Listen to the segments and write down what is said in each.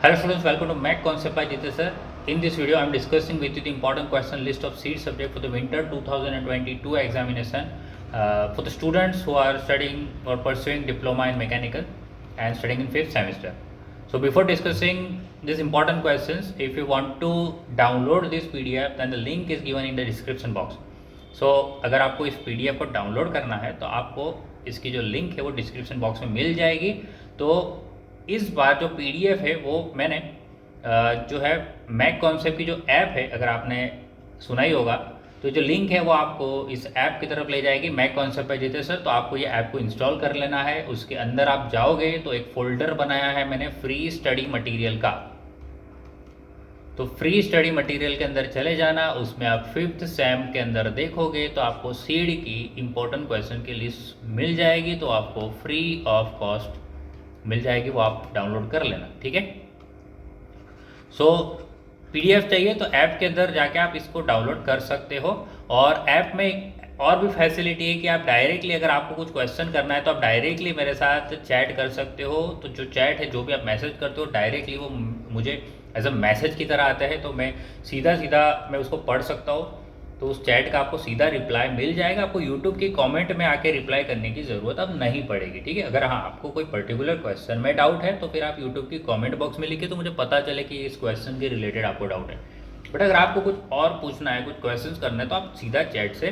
Hello students, welcome to Mac Concept by Jitendra sir. In this video, I am discussing with you the important question list of seed subject for the winter 2022 examination for the students who are studying or pursuing diploma in mechanical and studying in 5th semester. So before discussing these important questions, if you want to download this PDF, then the link is given in the description box. So अगर आपको इस PDF को download करना है तो आपको इसकी जो लिंक है वो डिस्क्रिप्शन बॉक्स में मिल जाएगी। तो इस बार जो PDF है वो मैंने जो है मैक कॉन्सेप्ट की जो ऐप है, अगर आपने सुना ही होगा, तो जो लिंक है वो आपको इस ऐप की तरफ ले जाएगी, मैक कॉन्सेप्ट पे जीते सर। तो आपको ये ऐप को इंस्टॉल कर लेना है। उसके अंदर आप जाओगे तो एक फोल्डर बनाया है मैंने फ्री स्टडी मटेरियल का। तो फ्री स्टडी मटेरियल के अंदर चले जाना, उसमें आप 5th सेम के अंदर देखोगे तो आपको सीड की इम्पोर्टेंट क्वेश्चन की लिस्ट मिल जाएगी। तो आपको फ्री ऑफ कॉस्ट मिल जाएगी, वो आप डाउनलोड कर लेना, ठीक है। सो PDF चाहिए तो ऐप के अंदर जाके आप इसको डाउनलोड कर सकते हो। और ऐप में और भी फैसिलिटी है कि आप डायरेक्टली, अगर आपको कुछ क्वेश्चन करना है तो आप डायरेक्टली मेरे साथ चैट कर सकते हो। तो जो चैट है, जो भी आप मैसेज करते हो डायरेक्टली, वो मुझे एज अ मैसेज की तरह आता है। तो मैं सीधा मैं उसको पढ़ सकता हूँ। तो उस चैट का आपको सीधा रिप्लाई मिल जाएगा। आपको यूट्यूब की कमेंट में आके रिप्लाई करने की ज़रूरत अब नहीं पड़ेगी, ठीक है। अगर हाँ आपको कोई पर्टिकुलर क्वेश्चन में डाउट है तो फिर आप यूट्यूब की कमेंट बॉक्स में लिखिए, तो मुझे पता चले कि इस क्वेश्चन के रिलेटेड आपको डाउट है। बट अगर आपको कुछ और पूछना है, कुछ क्वेश्चन करना है, तो आप सीधा चैट से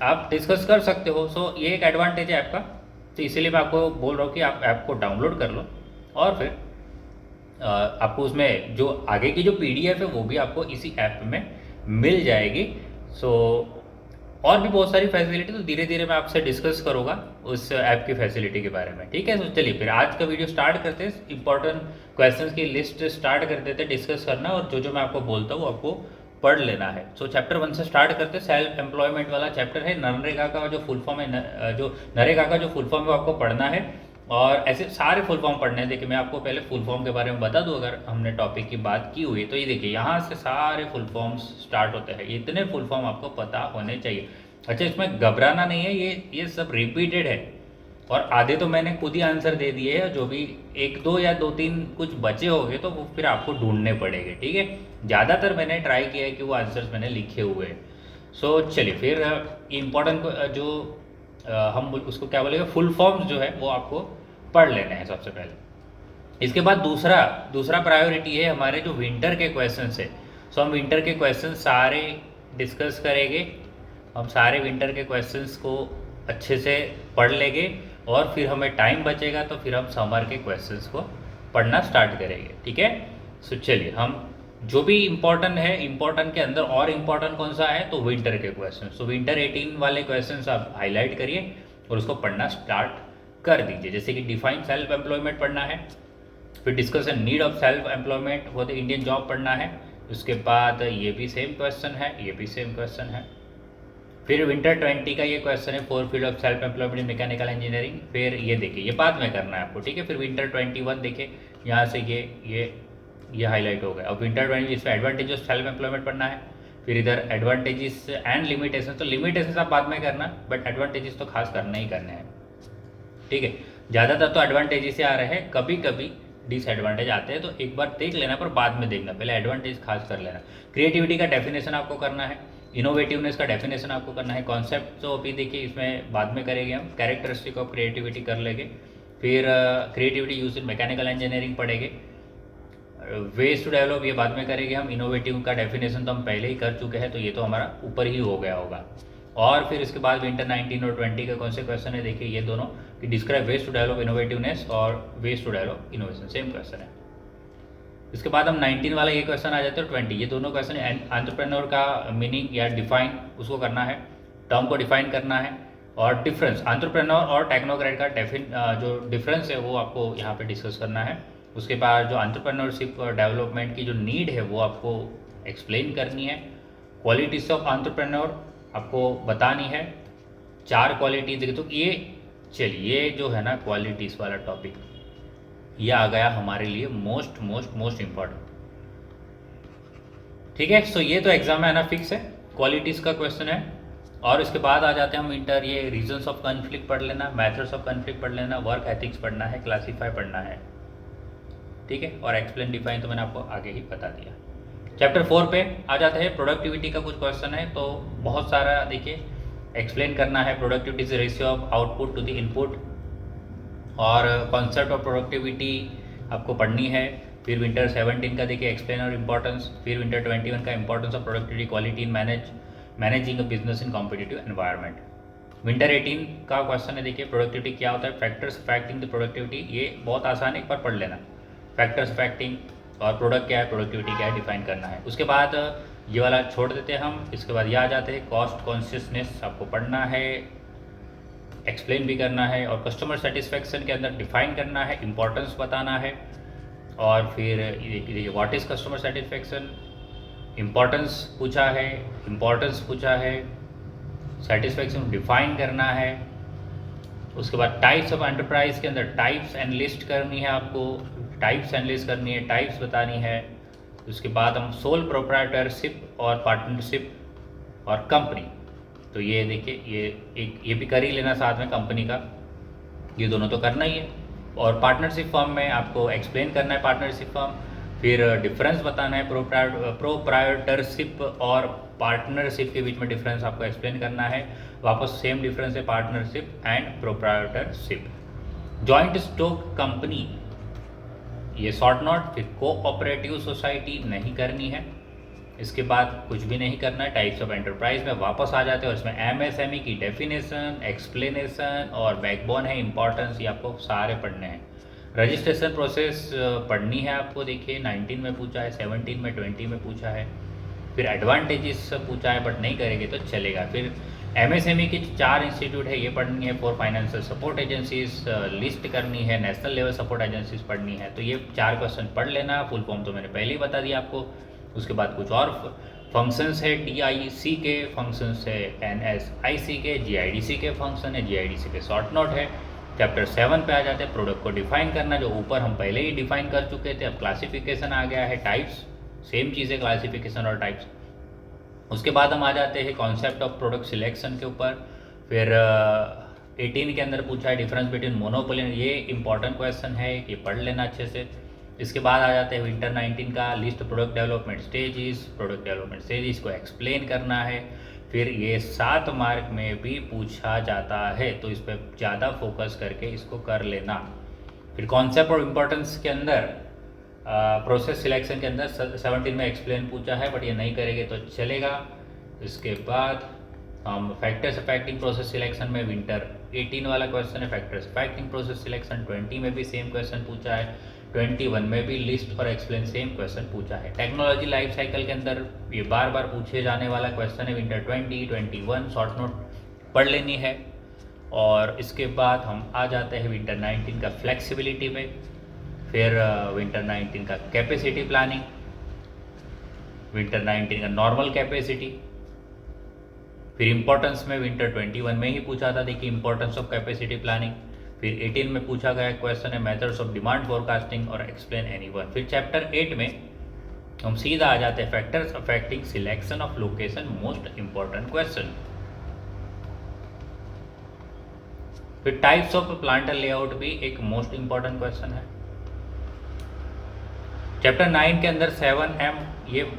आप डिस्कस कर सकते हो। सो ये एक एडवांटेज है ऐप का। तो इसीलिए मैं आपको बोल रहा हूँ कि आप ऐप को डाउनलोड कर लो और फिर आपको उसमें जो आगे की जो PDF है वो भी आपको इसी ऐप में मिल जाएगी। सो और भी बहुत सारी फैसिलिटी, तो धीरे धीरे मैं आपसे डिस्कस करूँगा उस ऐप की फैसिलिटी के बारे में, ठीक है। तो चलिए फिर आज का वीडियो स्टार्ट करते हैं। इंपॉर्टेंट क्वेश्चंस की लिस्ट स्टार्ट कर देते हैं डिस्कस करना, और जो जो मैं आपको बोलता हूँ आपको पढ़ लेना है। सो चैप्टर 1 से स्टार्ट करते हैं। सेल्फ एम्प्लॉयमेंट वाला चैप्टर है। नरेगा का जो फुल फॉर्म है, जो नरेगा का जो फुल फॉर्म है वो आपको पढ़ना है। और ऐसे सारे फुल फॉर्म पढ़ने हैं। देखिए मैं आपको पहले फुल फॉर्म के बारे में बता दूं, अगर हमने टॉपिक की बात की हुई तो ये देखिए यहाँ से सारे फुल फॉर्म्स स्टार्ट होते हैं। इतने फुल फॉर्म आपको पता होने चाहिए। अच्छा, इसमें घबराना नहीं है, ये सब रिपीटेड है और आधे तो मैंने खुद ही आंसर दे दिए हैं। जो भी 1 2 या 2 3 कुछ बचे होंगे तो वो फिर आपको ढूंढने पड़ेंगे, ठीक है। ज़्यादातर मैंने ट्राई किया है कि वो आंसर्स मैंने लिखे हुए हैं। सो चलिए फिर इम्पोर्टेंट जो हम उसको क्या बोलेंगे, फुल फॉर्म्स जो है वो आपको पढ़ लेने हैं सबसे पहले। इसके बाद दूसरा प्रायोरिटी है हमारे जो विंटर के क्वेश्चंस है। सो हम विंटर के क्वेश्चन सारे डिस्कस करेंगे। हम सारे विंटर के क्वेश्चंस को अच्छे से पढ़ लेंगे और फिर हमें टाइम बचेगा तो फिर हम समर के क्वेश्चंस को पढ़ना स्टार्ट करेंगे, ठीक है। सो चलिए हम जो भी इम्पोर्टेंट है, इम्पोर्टेंट के अंदर और इम्पोर्टेंट कौन सा है, तो विंटर के क्वेश्चन। सो विंटर 18 वाले क्वेश्चन आप हाईलाइट करिए और उसको पढ़ना स्टार्ट कर दीजिए। जैसे कि डिफाइन सेल्फ एम्प्लॉयमेंट पढ़ना है, फिर discussion need of self employment for the Indian job पढ़ना है। उसके बाद ये भी सेम क्वेश्चन है, ये भी सेम क्वेश्चन है। फिर विंटर 20 का ये क्वेश्चन है, 4 field of self employment in mechanical engineering. फिर ये देखिए, ये बाद में करना है आपको, ठीक है। फिर विंटर 21 देखिए, यहाँ से ये हाईलाइट हो गया। और विंटर 20 इसमें एडवांटेज ऑफ सेल्फ एम्प्लॉयमेंट पढ़ना है। फिर इधर एडवांटेजेस एंड लिमिटेशन, तो लिमिटेशन आप बाद में करना, बट एडवांटेजेस तो खास करना ही करने हैं, ठीक है। ज़्यादातर तो एडवांटेजेस से आ रहे हैं, कभी कभी डिसएडवांटेज आते हैं, तो एक बार देख लेना पर बाद में देखना, पहले एडवांटेज खास कर लेना। क्रिएटिविटी का डेफिनेशन आपको करना है, इनोवेटिवनेस का डेफिनेशन आपको करना है। कॉन्सेप्ट तो अभी देखिए इसमें बाद में करेंगे हम। कैरेक्टरिस्टिक ऑफ क्रिएटिविटी कर लेंगे। फिर creativity use in mechanical engineering पढ़ेंगे। वेज टू डेवलप ये बाद में करेंगे हम। इनोवेटिव का डेफिनेशन तो हम पहले ही कर चुके हैं, तो ये तो हमारा ऊपर ही हो गया होगा। और फिर इसके बाद विंटर 19 और 20 का कौन से क्वेश्चन है, देखिए ये दोनों कि describe ways to develop innovativeness और ways to develop innovation, same question है। इसके बाद हम 19 वाला ये क्वेश्चन आ जाते हैं। 20 ये दोनों क्वेश्चन एंटरप्रेन्योर का मीनिंग या डिफाइन उसको करना है, टर्म को डिफाइन करना है। और डिफरेंस एंटरप्रेन्योर और टेक्नोक्रेट का जो डिफरेंस है वो आपको यहाँ पे डिस्कस करना है। उसके बाद जो एंटरप्रेन्योरशिप और डेवलपमेंट की जो नीड है वो आपको एक्सप्लेन करनी है। क्वालिटीज ऑफ एंटरप्रेन्योर आपको बतानी है, 4 क्वालिटीज। तो ये चलिए जो है ना क्वालिटीज़ वाला टॉपिक, ये आ गया हमारे लिए मोस्ट इम्पॉर्टेंट, ठीक है। सो ये तो एग्जाम में आना फिक्स है, क्वालिटीज़ का क्वेश्चन है। और इसके बाद आ जाते हैं हम इंटर, ये रीजंस ऑफ कन्फ्लिक्ट पढ़ लेना, मेथड्स ऑफ कन्फ्लिक्ट पढ़ लेना, वर्क एथिक्स पढ़ना है, क्लासीफाई पढ़ना है, ठीक है, और एक्सप्लेन डिफाइन तो मैंने आपको आगे ही बता दिया। चैप्टर 4 पे आ जाते हैं, प्रोडक्टिविटी का कुछ क्वेश्चन है, तो बहुत सारा देखिए एक्सप्लेन करना है। Productivity is ratio of output to the input, और कॉन्सेप्ट ऑफ प्रोडक्टिविटी आपको पढ़नी है। फिर विंटर 17 का देखिए एक्सप्लेन और इम्पोर्टेंस, फिर विंटर 21 का importance of productivity quality in managing a business in competitive environment. Winter 18 का क्वेश्चन है, देखिए प्रोडक्टिविटी क्या होता है, फैक्टर्स अफेक्टिंग द प्रोडक्टिविटी, ये बहुत आसान है, एक बार पढ़ लेना। फैक्टर्स अफेक्टिंग और प्रोडक्ट क्या है, प्रोडक्टिविटी क्या है, डिफाइन करना है। उसके बाद ये वाला छोड़ देते हैं हम, इसके बाद ये आ जाते हैं कॉस्ट कॉन्शियसनेस, आपको पढ़ना है, एक्सप्लेन भी करना है, और कस्टमर सेटिस्फेक्शन के अंदर डिफाइन करना है, इंपॉर्टेंस बताना है, और फिर ये what is customer satisfaction, importance पूछा है, इंपॉर्टेंस पूछा है, सेटिस्फेक्शन डिफाइन करना है। उसके बाद टाइप्स ऑफ एंटरप्राइज के अंदर टाइप्स एंड लिस्ट करनी है, आपको टाइप्स एंड लिस्ट करनी है, टाइप्स बतानी है। उसके बाद हम सोल प्रोप्राइटरशिप और पार्टनरशिप और कंपनी, तो ये देखिए ये भी कर ही लेना साथ में, कंपनी का ये दोनों तो करना ही है। और पार्टनरशिप फर्म में आपको एक्सप्लेन करना है पार्टनरशिप फर्म, फिर डिफरेंस बताना है प्रोप्राइटरशिप और पार्टनरशिप के बीच में डिफरेंस आपको एक्सप्लेन करना है। वापस सेम डिफरेंस है partnership and proprietorship. Joint stock company ये शॉर्ट नोट, फिर कोऑपरेटिव सोसाइटी नहीं करनी है। इसके बाद कुछ भी नहीं करना है। टाइप्स ऑफ एंटरप्राइज में वापस आ जाते हैं, और इसमें एमएसएमई की डेफिनेशन, एक्सप्लेनेशन और बैकबोन है, इंपॉर्टेंस, ये आपको सारे पढ़ने हैं। रजिस्ट्रेशन प्रोसेस पढ़नी है आपको, देखिए 19 में पूछा है, 17 में, 20 में पूछा है। फिर एडवांटेजेस पूछा है, बट नहीं करेंगे तो चलेगा। फिर एमएसएमई की 4 इंस्टीट्यूट है, ये पढ़नी है। 4 फाइनेंशियल सपोर्ट एजेंसीज लिस्ट करनी है, नेशनल लेवल सपोर्ट एजेंसीज पढ़नी है। तो ये 4 क्वेश्चन पढ़ लेना। फुल फॉर्म तो मैंने पहले ही बता दिया आपको। उसके बाद कुछ और फंक्शंस है, टीआईसी के फंक्शंस है, एनएसआईसी के, जीआईडीसी के फंक्शन है, जीआईडीसी के शॉर्ट नोट है। चैप्टर 7 पे आ जाते हैं, प्रोडक्ट को डिफाइन करना, जो ऊपर हम पहले ही डिफाइन कर चुके थे। अब क्लासिफिकेशन आ गया है, टाइप्स, सेम चीज़ है क्लासिफिकेशन और टाइप्स। उसके बाद हम आ जाते हैं कॉन्सेप्ट ऑफ प्रोडक्ट सिलेक्शन के ऊपर। फिर 18 के अंदर पूछा है डिफरेंस बिटवीन मोनोपोली, ये इंपॉर्टेंट क्वेश्चन है, ये पढ़ लेना अच्छे से। इसके बाद आ जाते हैं विंटर 19 का list product development stages, product development stages को एक्सप्लेन करना है। फिर ये 7 मार्क में भी पूछा जाता है, तो इस पर ज़्यादा फोकस करके इसको कर लेना। फिर कॉन्सेप्ट और इम्पोर्टेंस के अंदर प्रोसेस सिलेक्शन के अंदर 17 में एक्सप्लेन पूछा है, बट ये नहीं करेंगे तो चलेगा। इसके बाद हम फैक्टर्स अफेक्टिंग प्रोसेस सिलेक्शन में विंटर 18 वाला क्वेश्चन है, फैक्टर्स अफेक्टिंग प्रोसेस सिलेक्शन। 20 में भी सेम क्वेश्चन पूछा है, 21 में भी लिस्ट और एक्सप्लेन सेम क्वेश्चन पूछा है। टेक्नोलॉजी लाइफ साइकिल के अंदर ये बार बार पूछे जाने वाला क्वेश्चन है, विंटर 20, 21 शॉर्ट नोट पढ़ लेनी है। और इसके बाद हम आ जाते हैं विंटर 19 का फ्लेक्सिबिलिटी में, फिर विंटर 19 का कैपेसिटी प्लानिंग, विंटर 19 का नॉर्मल कैपेसिटी। फिर इंपॉर्टेंस में विंटर 21 में ही पूछा था, देखिए इंपॉर्टेंस ऑफ कैपेसिटी प्लानिंग। फिर 18 में पूछा गया क्वेश्चन है मेथड्स ऑफ डिमांड फोरकास्टिंग और एक्सप्लेन एनीवन। फिर चैप्टर 8 में हम सीधा आ जाते हैं factors affecting selection of location, most important question. फिर टाइप्स ऑफ प्लांटर लेआउट भी एक मोस्ट इंपॉर्टेंट क्वेश्चन है। चैप्टर 9 के अंदर 7M ये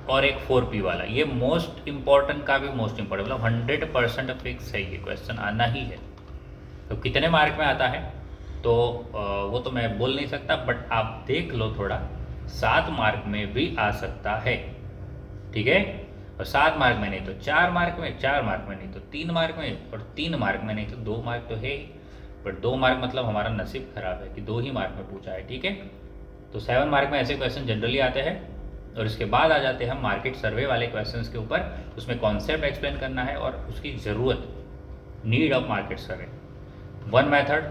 और एक 4P वाला, ये मोस्ट इंपॉर्टेंट का भी मोस्ट इंपॉर्टेंट, मतलब 100% फिक्स है, ये क्वेश्चन आना ही है। तो कितने मार्क में आता है तो वो तो मैं बोल नहीं सकता, बट आप देख लो थोड़ा, 7 मार्क में भी आ सकता है, ठीक है। और 7 मार्क में नहीं तो 4 मार्क में, 4 मार्क में नहीं तो 3 मार्क में, और 3 मार्क में नहीं तो 2 मार्क तो है ही। बट 2 मार्क मतलब हमारा नसीब खराब है कि 2 ही मार्क में पूछा है, ठीक है। तो 7 मार्क में ऐसे क्वेश्चन जनरली आते हैं। और इसके बाद आ जाते हैं हम मार्केट सर्वे वाले क्वेश्चंस के ऊपर, उसमें कॉन्सेप्ट एक्सप्लेन करना है और उसकी ज़रूरत, need of market survey, 1 method.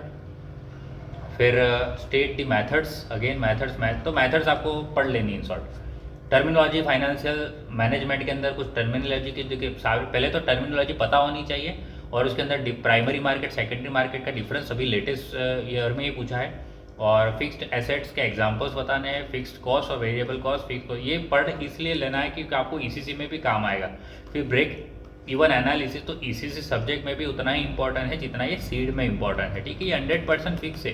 फिर state the methods, again methods, तो मेथड्स आपको पढ़ लेनी in short. Terminology, financial management के अंदर कुछ टर्मिनोलॉजी की, देखिए पहले तो टर्मिनोलॉजी पता होनी चाहिए, और उसके अंदर प्राइमरी मार्केट, सेकेंडरी मार्केट का डिफरेंस अभी लेटेस्ट ईयर में ही पूछा है। और फिक्स्ड एसेट्स के एग्जांपल्स बताने हैं, फिक्स्ड कॉस्ट और वेरिएबल कॉस्ट, फिक्स, ये पढ़ इसलिए लेना है क्योंकि आपको ईसीसी में भी काम आएगा। फिर ब्रेक इवन एनालिसिस, तो ईसीसी सब्जेक्ट में भी उतना ही इंपॉर्टेंट है जितना ये सीड में इंपॉर्टेंट है, ठीक है। ये 100% फिक्स है,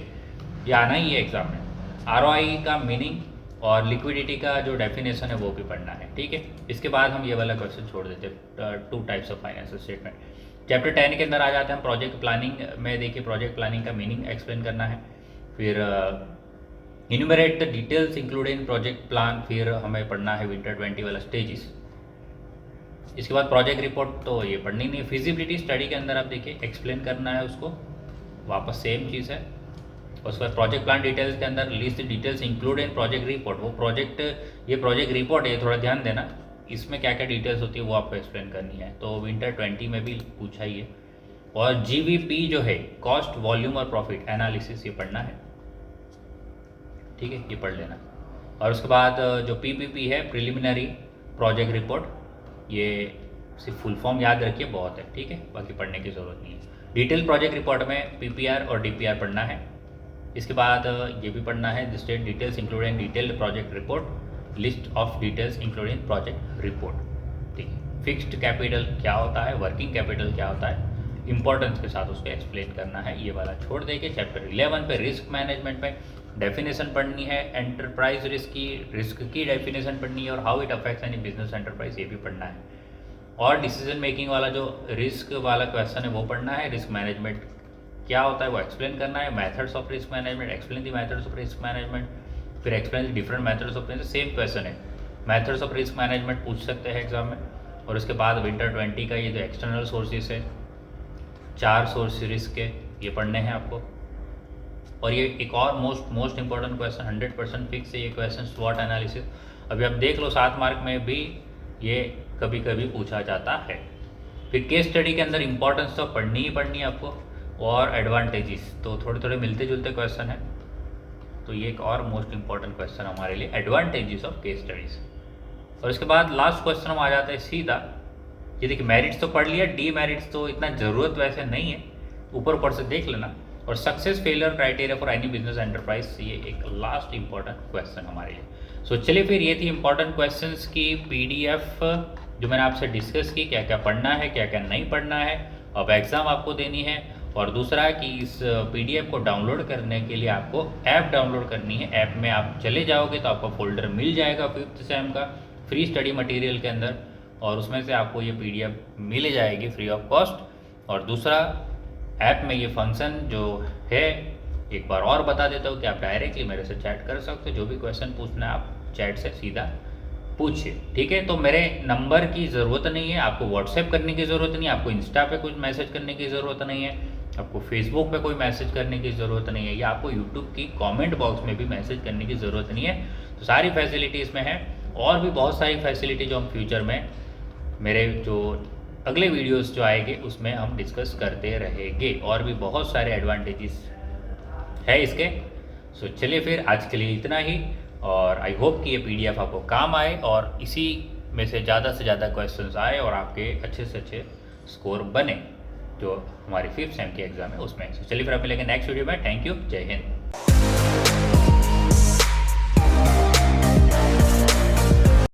ये आना ही है एग्जाम में। ROI का मीनिंग और लिक्विडिटी का जो डेफिनेशन है वो भी पढ़ना है, ठीक है। इसके बाद हम ये वाला क्वेश्चन छोड़ देते हैं, 2 types of financial statement. Chapter 10 के अंदर आ जाते हैं हम प्रोजेक्ट प्लानिंग में। देखिए प्रोजेक्ट प्लानिंग का मीनिंग एक्सप्लेन करना है, फिर enumerate the details included in project plan, फिर हमें पढ़ना है विंटर 20 वाला स्टेजेस। इसके बाद प्रोजेक्ट रिपोर्ट तो ये पढ़नी नहीं, फिजिबिलिटी स्टडी के अंदर आप देखिए एक्सप्लेन करना है उसको, वापस सेम चीज़ है। उसके बाद प्रोजेक्ट प्लान डिटेल्स के अंदर list details include in project report, वो प्रोजेक्ट, ये प्रोजेक्ट रिपोर्ट है, थोड़ा ध्यान देना, इसमें क्या क्या डिटेल्स होती है वो आपको एक्सप्लेन करनी है, तो विंटर 20 में भी पूछा ही है। और GVP जो है, कॉस्ट वॉल्यूम और प्रॉफिट एनालिसिस, ये पढ़ना है, ठीक है, ये पढ़ लेना। और उसके बाद जो PPP है, प्रिलिमिनरी प्रोजेक्ट रिपोर्ट, ये सिर्फ फुल फॉर्म याद रखिए, बहुत है, ठीक है, बाकी पढ़ने की ज़रूरत नहीं है। डिटेल प्रोजेक्ट रिपोर्ट में PPR और DPR पढ़ना है। इसके बाद ये भी पढ़ना है, the state details including detailed project report, list of details including project report, ठीक है। फिक्स्ड कैपिटल क्या होता है, वर्किंग कैपिटल क्या होता है, इंपॉर्टेंस के साथ उसको एक्सप्लेन करना है, ये वाला छोड़ देके चैप्टर 11 पे रिस्क मैनेजमेंट में डेफिनेशन पढ़नी है, एंटरप्राइज रिस्क की डेफिनेशन पढ़नी है, और how it affects any business enterprise, ये भी पढ़ना है। और डिसीजन मेकिंग वाला जो रिस्क वाला क्वेश्चन है वो पढ़ना है, रिस्क मैनेजमेंट क्या होता है वो एक्सप्लेन करना है, methods of risk management, explain the methods of risk management, फिर explain the different methods of, same question है, मेथड्स ऑफ रिस्क मैनेजमेंट पूछ सकते हैं एग्जाम में। और उसके बाद विंटर 20 का ये जो एक्सटर्नल सोर्सेस है, 4 सोर्स रिस्क के, ये पढ़ने हैं आपको। और ये एक और मोस्ट इंपॉर्टेंट क्वेश्चन 100% फिक्स है ये क्वेश्चन, स्वॉट एनालिसिस। अभी आप देख लो 7 मार्क में भी ये कभी कभी पूछा जाता है। फिर केस स्टडी के अंदर इंपॉर्टेंस तो पढ़नी ही पढ़नी है आपको, और एडवांटेजेस तो थोड़े थोड़े मिलते जुलते क्वेश्चन है, तो ये एक और मोस्ट इंपॉर्टेंट क्वेश्चन हमारे लिए, एडवांटेजेस ऑफ केस स्टडीज। और इसके बाद लास्ट क्वेश्चन हम आ जाते हैं सीधा, ये देखिए मेरिट्स तो पढ़ लिया, डीमेरिट्स तो इतना ज़रूरत वैसे नहीं है, ऊपर ऊपर से देख लेना। और success failure criteria for any business enterprise, ये एक लास्ट इंपॉर्टेंट क्वेश्चन हमारे लिए। सो चलिए फिर ये थी इंपॉर्टेंट क्वेश्चंस की PDF जो मैंने आपसे डिस्कस की, क्या क्या पढ़ना है क्या क्या नहीं पढ़ना है, अब एग्ज़ाम आपको देनी है। और दूसरा कि इस PDF को डाउनलोड करने के लिए आपको ऐप डाउनलोड करनी है, ऐप में आप चले जाओगे तो आपको फोल्डर मिल जाएगा 5th सेम का फ्री स्टडी मटेरियल के अंदर, और उसमें से आपको ये PDF मिल जाएगी फ्री ऑफ कॉस्ट। और दूसरा ऐप में ये फंक्शन जो है, एक बार और बता देता हूँ कि आप डायरेक्टली मेरे से चैट कर सकते हो, जो भी क्वेश्चन पूछना है आप चैट से सीधा पूछिए, ठीक है। तो मेरे नंबर की ज़रूरत नहीं है, आपको व्हाट्सएप करने की ज़रूरत नहीं है, आपको इंस्टा पे कुछ मैसेज करने की ज़रूरत नहीं है, आपको फेसबुक पे कोई मैसेज करने की ज़रूरत नहीं है, या आपको यूट्यूब की कमेंट बॉक्स में भी मैसेज करने की ज़रूरत नहीं है। तो सारी फैसिलिटी इसमें है, और भी बहुत सारी फैसिलिटी जो हम फ्यूचर में मेरे जो अगले वीडियोस जो आएंगे उसमें हम डिस्कस करते रहेंगे, और भी बहुत सारे एडवांटेजेस है इसके। सो चलिए फिर आज के लिए इतना ही, और आई होप कि ये PDF आपको काम आए, और इसी में से ज़्यादा क्वेश्चंस आए, और आपके अच्छे से अच्छे स्कोर बने जो हमारे 5th सेम के एग्ज़ाम है उसमें। सो चलिए फिर आप मिलेंगे नेक्स्ट वीडियो में। थैंक यू, जय हिंद।